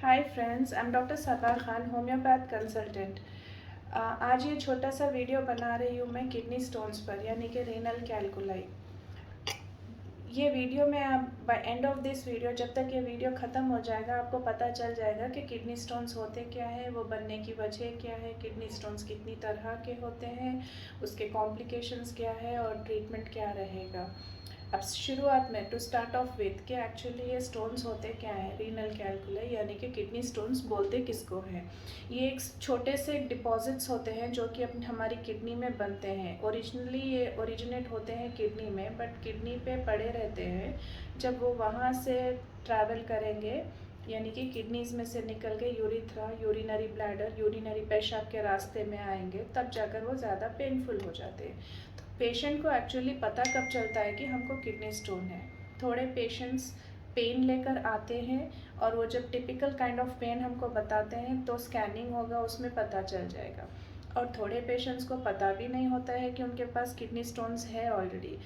Hi friends, I am doctor Sarwar Khan, homeopath consultant. आज ये छोटा सा वीडियो बना रही हूँ मैं किडनी स्टोन्स पर, यानी कि रीनल कैलकुलाई। ये वीडियो में आप by end of this video, जब तक ये वीडियो ख़त्म हो जाएगा, आपको पता चल जाएगा कि किडनी स्टोन्स होते क्या है, वो बनने की वजह क्या है, किडनी स्टोन्स कितनी तरह के होते हैं, उसके कॉम्प्लिकेशंस क्या है और ट्रीटमेंट क्या रहेगा। अब शुरुआत में टू स्टार्ट ऑफ विथ कि एक्चुअली ये स्टोन्स होते क्या हैं। रीनल कैलकुलाई यानी कि किडनी स्टोन्स बोलते किसको हैं। ये एक छोटे से डिपॉजिट्स होते हैं जो कि अपनी हमारी किडनी में बनते हैं। ओरिजिनली ये ओरिजिनेट होते हैं किडनी में, बट किडनी पे पड़े रहते हैं। जब वो वहाँ से ट्रैवल करेंगे, यानी कि किडनीज़ में से निकल के यूरिथ्रा, यूरिनरी ब्लैडर, यूरिनरी पेशाब के रास्ते में आएंगे, तब जाकर वो ज़्यादा पेनफुल हो जाते हैं। तो पेशेंट को एक्चुअली पता कब चलता है कि हमको किडनी स्टोन है। थोड़े पेशेंट्स पेन लेकर आते हैं और वो जब टिपिकल काइंड ऑफ पेन हमको बताते हैं तो स्कैनिंग होगा, उसमें पता चल जाएगा। और थोड़े पेशेंट्स को पता भी नहीं होता है कि उनके पास किडनी स्टोन्स है ऑलरेडी।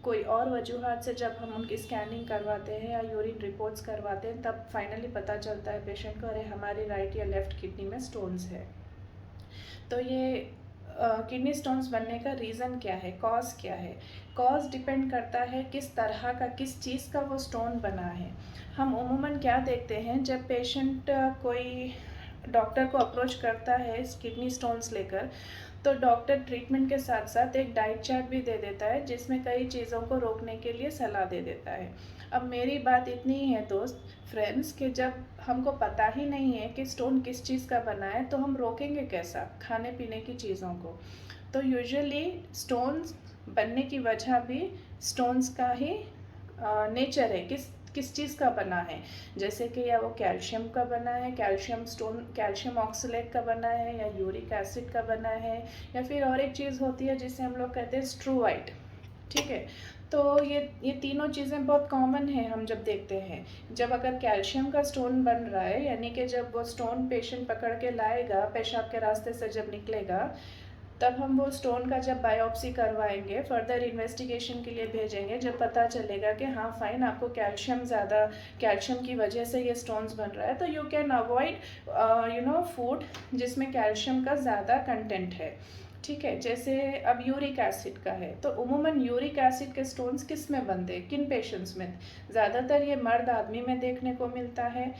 कोई और वजूहत से जब हम उनकी स्कैनिंग करवाते हैं या यूरिन रिपोर्ट्स करवाते हैं, तब फाइनली पता चलता है पेशेंट को, अरे हमारी राइट या लेफ़्ट किडनी में स्टोन्स है। तो ये किडनी स्टोन्स बनने का रीज़न क्या है, कॉज क्या है। कॉज डिपेंड करता है किस तरह का, किस चीज़ का वो स्टोन बना है। हम उमूमन क्या देखते हैं, जब पेशेंट कोई डॉक्टर को अप्रोच करता है किडनी स्टोन्स लेकर, तो डॉक्टर ट्रीटमेंट के साथ साथ एक डाइट चार्ट भी दे देता है जिसमें कई चीज़ों को रोकने के लिए सलाह दे देता है। अब मेरी बात इतनी ही है दोस्त फ्रेंड्स, कि जब हमको पता ही नहीं है कि स्टोन किस चीज़ का बना है, तो हम रोकेंगे कैसा खाने पीने की चीज़ों को। तो यूजुअली स्टोन्स बनने की वजह भी स्टोन्स का ही नेचर है, किस चीज़ का बना है। जैसे कि या वो कैल्शियम का बना है, कैल्शियम स्टोन कैल्शियम ऑक्सलेट का बना है, या यूरिक एसिड का बना है, या फिर और एक चीज़ होती है जिसे हम लोग कहते हैं स्ट्रूवाइट। ठीक है, तो ये तीनों चीज़ें बहुत कॉमन है। हम जब देखते हैं, जब अगर कैल्शियम का स्टोन बन रहा है, यानी कि जब वो स्टोन पेशेंट पकड़ के लाएगा, पेशाब के रास्ते से जब निकलेगा, तब हम वो स्टोन का जब बायोप्सी करवाएंगे, फर्दर इन्वेस्टिगेशन के लिए भेजेंगे, जब पता चलेगा कि हाँ फाइन, आपको कैल्शियम की वजह से ये स्टोन्स बन रहा है, तो यू कैन अवॉइड फूड जिसमें कैल्शियम का ज़्यादा कंटेंट है। ठीक है, जैसे अब यूरिक एसिड का है, तो उमूमन यूरिक एसिड के स्टोन्स किस में बनते हैं, किन पेशेंट्स में। ज़्यादातर ये मर्द आदमी में देखने को मिलता है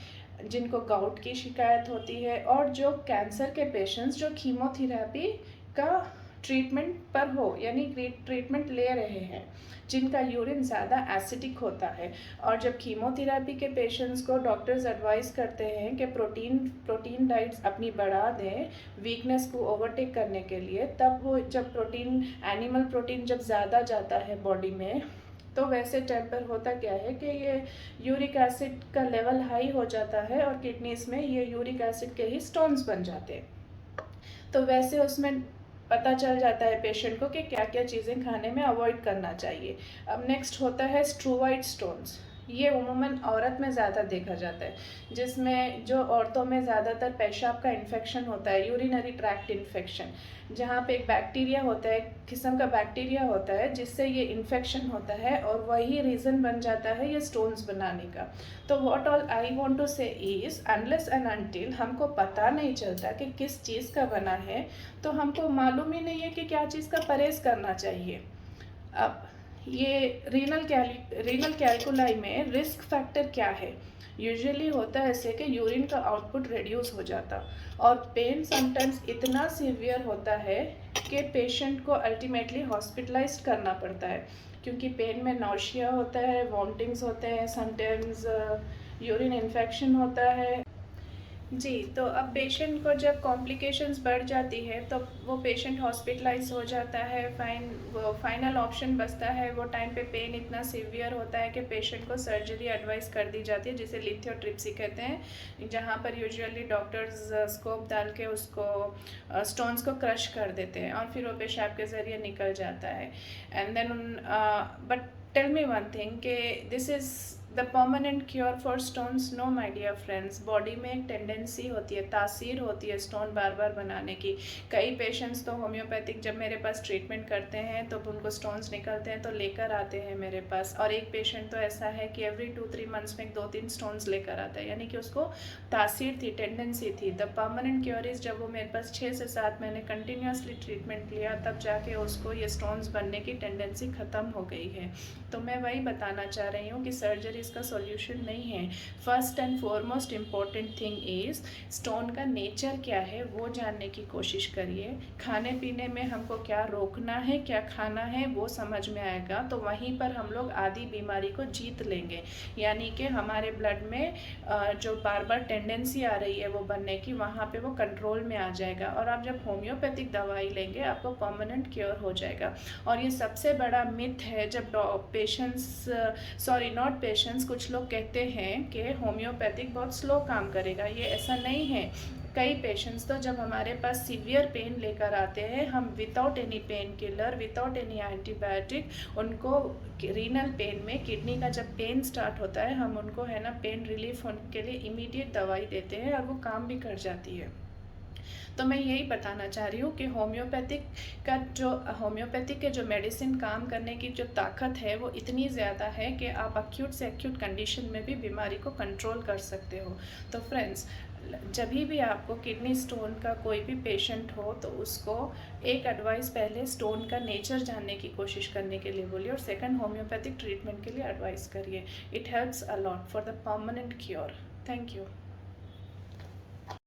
जिनको गाउट की शिकायत होती है, और जो कैंसर के पेशेंट्स जो कीमोथेरेपी का ट्रीटमेंट पर हो, यानी ट्रीटमेंट ले रहे हैं, जिनका यूरिन ज़्यादा एसिडिक होता है। और जब कीमोथेरेपी के पेशेंट्स को डॉक्टर्स एडवाइस करते हैं कि प्रोटीन डाइट्स अपनी बढ़ा दें वीकनेस को ओवरटेक करने के लिए, तब वो जब एनिमल प्रोटीन जब ज़्यादा जाता है बॉडी में, तो वैसे टाइम पर होता क्या है कि ये यूरिक एसिड का लेवल हाई हो जाता है और किडनीज में ये यूरिक एसिड के ही स्टोन्स बन जाते हैं। तो वैसे उसमें पता चल जाता है पेशेंट को कि क्या क्या चीज़ें खाने में अवॉइड करना चाहिए। अब नेक्स्ट होता है स्ट्रूवाइड स्टोन्स। ये उमूमन औरत में ज़्यादा देखा जाता है, जिसमें जो औरतों में ज़्यादातर पेशाब का इन्फेक्शन होता है, यूरिनरी ट्रैक्ट इन्फेक्शन, जहाँ पे एक बैक्टीरिया होता है, किस्म का बैक्टीरिया होता है, जिससे ये इन्फेक्शन होता है और वही रीज़न बन जाता है ये स्टोन्स बनाने का। तो what all I want to say is, unless and until हमको पता नहीं चलता कि किस चीज़ का बना है, तो हमको मालूम ही नहीं है कि क्या चीज़ का परहेज़ करना चाहिए। अब ये रीनल कैलकुलाई में रिस्क फैक्टर क्या है। यूजुअली होता है ऐसे कि यूरिन का आउटपुट रिड्यूस हो जाता, और पेन समटाइम्स इतना सीवियर होता है कि पेशेंट को अल्टीमेटली हॉस्पिटलाइज्ड करना पड़ता है, क्योंकि पेन में नौशिया होता है, वॉमिटिंग्स होते हैं, समटाइम्स यूरिन इन्फेक्शन होता है। जी, तो अब पेशेंट को जब कॉम्प्लिकेशंस बढ़ जाती है, तो वो पेशेंट हॉस्पिटलाइज हो जाता है। वो फाइनल ऑप्शन बचता है, वो टाइम पे पेन इतना सीवियर होता है कि पेशेंट को सर्जरी एडवाइस कर दी जाती है, जिसे लिथियोट्रिप्सी कहते हैं, जहाँ पर यूजुअली डॉक्टर्स स्कोप डाल के उसको स्टोन्स को क्रश कर देते हैं और फिर वो पेशाब के ज़रिए निकल जाता है। And then but tell me one thing, कि this is the permanent cure for stones, no my dear friends. Body में एक टेंडेंसी होती है, तासीर होती है स्टोन बार बार बनाने की। कई पेशेंट्स तो होम्योपैथिक जब मेरे पास ट्रीटमेंट करते हैं तो उनको स्टोन्स निकलते हैं तो लेकर आते हैं मेरे पास, और एक पेशेंट तो ऐसा है कि एवरी 2-3 मंथ्स में 2-3 स्टोन्स लेकर आता है, यानी कि उसको तासीर थी, टेंडेंसी थी। द परमानेंट क्योर इज जब वो मेरे पास 6 से 7 महीने कंटिन्यूसली ट्रीटमेंट लिया तब जाके उसको ये स्टोन्स बनने की टेंडेंसी ख़त्म हो गई है। तो मैं वही बताना चाह रही हूँ कि सर्जरी इसका सॉल्यूशन नहीं है। First and foremost important thing is stone का नेचर क्या है वो जानने की कोशिश करिए। खाने पीने में हमको क्या रोकना है, क्या खाना है, वो समझ में आएगा तो वहीं पर हम लोग आधी बीमारी को जीत लेंगे। यानी कि हमारे ब्लड में जो बार बार टेंडेंसी आ रही है वो बनने की, वहाँ पे वो कंट्रोल में आ जाएगा, और आप जब होम्योपैथिक दवाई लेंगे आपको परमानेंट क्योर हो जाएगा। और ये सबसे बड़ा मिथ है जब पेशेंट्स, सॉरी नॉट पेशेंट्स, कुछ लोग कहते हैं कि होम्योपैथिक बहुत स्लो काम करेगा। ये ऐसा नहीं है। कई पेशेंट्स तो जब हमारे पास सीवियर पेन लेकर आते हैं, हम without any pain killer, without any antibiotic उनको रीनल पेन में, किडनी का जब पेन स्टार्ट होता है हम उनको है ना पेन रिलीफ होने के लिए इमीडिएट दवाई देते हैं और वो काम भी कर जाती है। तो मैं यही बताना चाह रही हूँ कि होम्योपैथिक के जो मेडिसिन काम करने की जो ताकत है वो इतनी ज़्यादा है कि आप एक्यूट से एक्यूट कंडीशन में भी बीमारी को कंट्रोल कर सकते हो। तो फ्रेंड्स, जब भी आपको किडनी स्टोन का कोई भी पेशेंट हो तो उसको एक एडवाइस पहले स्टोन का नेचर जानने की कोशिश करने के लिए बोलिए, और सेकंड होम्योपैथिक ट्रीटमेंट के लिए एडवाइस करिए। It helps a lot for the permanent cure. Thank you.